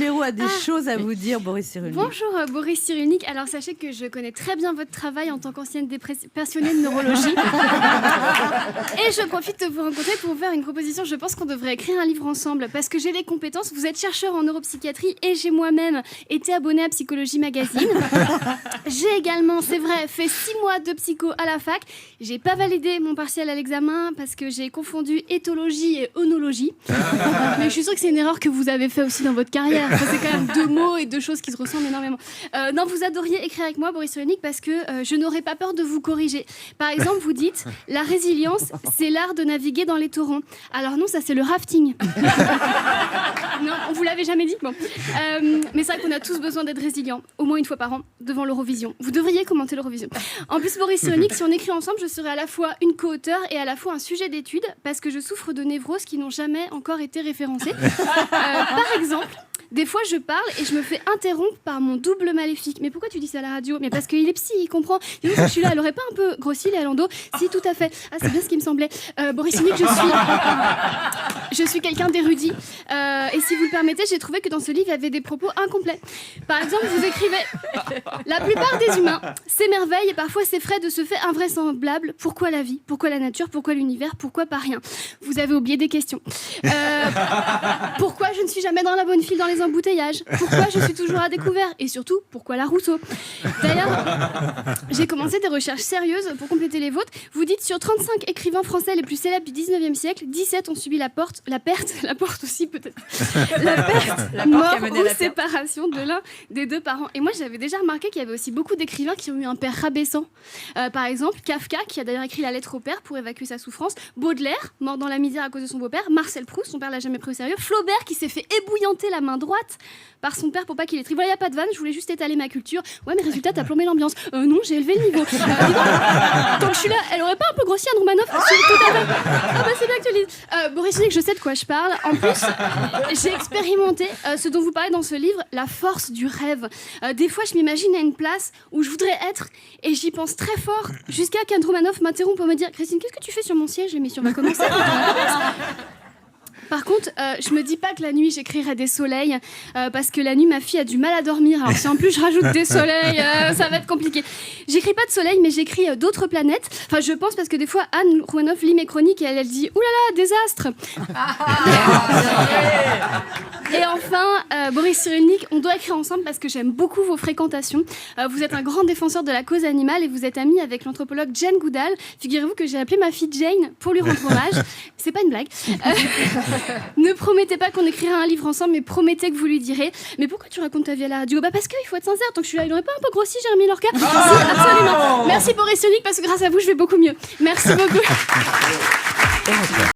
Véro a des choses à vous dire, Boris Cyrulnik. Bonjour Boris Cyrulnik. Alors sachez que je connais très bien votre travail en tant qu'ancienne passionnée de neurologie. Et je profite de vous rencontrer pour vous faire une proposition. Je pense qu'on devrait écrire un livre ensemble parce que j'ai les compétences. Vous êtes chercheur en neuropsychiatrie et j'ai moi-même été abonnée à Psychologie Magazine. J'ai également, c'est vrai, fait 6 mois de psycho à la fac. J'ai pas validé mon partiel à l'examen parce que j'ai confondu éthologie et onologie. Mais je suis sûre que c'est une erreur que vous avez fait aussi dans votre carrière. Enfin, c'est quand même 2 mots et 2 choses qui se ressemblent énormément. Non, vous adoriez écrire avec moi, Boris Cyrulnik, parce que je n'aurais pas peur de vous corriger. Par exemple, vous dites « La résilience, c'est l'art de naviguer dans les torrents ». Alors non, ça c'est le rafting. Non, on vous l'avait jamais dit. Bon. Mais c'est vrai qu'on a tous besoin d'être résilients, au moins une fois par an, devant l'Eurovision. Vous devriez commenter l'Eurovision. En plus, Boris Cyrulnik, si on écrit ensemble, je serai à la fois une co-auteure et à la fois un sujet d'étude, parce que je souffre de névroses qui n'ont jamais encore été référencées. Par exemple, des fois, je parle et je me fais interrompre par mon double maléfique. Mais pourquoi tu dis ça à la radio? Mais parce qu'il est psy, il comprend. Et donc, je suis là, elle aurait pas un peu grossi, Léa Landau? Si, tout à fait. Ah, c'est bien ce qui me semblait. Boris Cyrulnik, je suis quelqu'un d'érudit. Et si vous le permettez, j'ai trouvé que dans ce livre, il y avait des propos incomplets. Par exemple, vous écrivez « La plupart des humains s'émerveillent et parfois s'effraient de ce fait invraisemblable. Pourquoi la vie? Pourquoi la nature? Pourquoi l'univers? Pourquoi pas rien ?» Vous avez oublié des questions. Pourquoi je ne suis jamais dans la bonne file dans les embouteillages? Pourquoi je suis toujours à découvert? Et surtout, pourquoi la Rousseau? D'ailleurs, j'ai commencé des recherches sérieuses pour compléter les vôtres. Vous dites sur 35 écrivains français les plus célèbres du 19e siècle, 17 ont subi la perte aussi peut-être, la perte, mort ou séparation de l'un des deux parents. Et moi, j'avais déjà remarqué qu'il y avait aussi beaucoup d'écrivains qui ont eu un père rabaissant. Par exemple, Kafka, qui a d'ailleurs écrit la lettre au père pour évacuer sa souffrance, Baudelaire, mort dans la misère à cause de son beau-père, Marcel Proust, son père l'a jamais pris au sérieux, Flaubert, qui s'est fait ébouillanter la main droite par son père pour pas qu'il ait voilà, y a pas de vanne, je voulais juste étaler ma culture. Ouais, mais résultat, t'as plombé l'ambiance. Non, j'ai élevé le niveau. Dis donc, tant que je suis là, elle aurait pas un peu grossi Anne Romanoff? Ah bah c'est bien que tu le dises. Boris Cyrulnik, je sais de quoi je parle. En plus, j'ai expérimenté ce dont vous parlez dans ce livre, la force du rêve. Des fois, je m'imagine à une place où je voudrais être et j'y pense très fort jusqu'à qu'Anne Romanoff m'interrompe pour me dire « Christine, qu'est-ce que tu fais sur mon siège? L'émission va commencer. » Par contre, je me dis pas que la nuit j'écrirai des soleils parce que la nuit ma fille a du mal à dormir. Alors si en plus je rajoute des soleils, ça va être compliqué. J'écris pas de soleil, mais j'écris d'autres planètes. Enfin, je pense parce que des fois Anne Romanoff lit mes chroniques et elle dit ouh là là, désastre. Et enfin, Boris Cyrulnik, on doit écrire ensemble parce que j'aime beaucoup vos fréquentations. Vous êtes un grand défenseur de la cause animale et vous êtes ami avec l'anthropologue Jane Goodall. Figurez-vous que j'ai appelé ma fille Jane pour lui rendre hommage. C'est pas une blague. Ne promettez pas qu'on écrira un livre ensemble, mais promettez que vous lui direz. Mais pourquoi tu racontes ta vie à la radio? Bah parce qu'il faut être sincère. Tant que je suis là, il n'aurait pas un peu grossi, Jérémy Lorca? Si, absolument. Merci Boris Cyrulnik parce que grâce à vous, je vais beaucoup mieux. Merci beaucoup.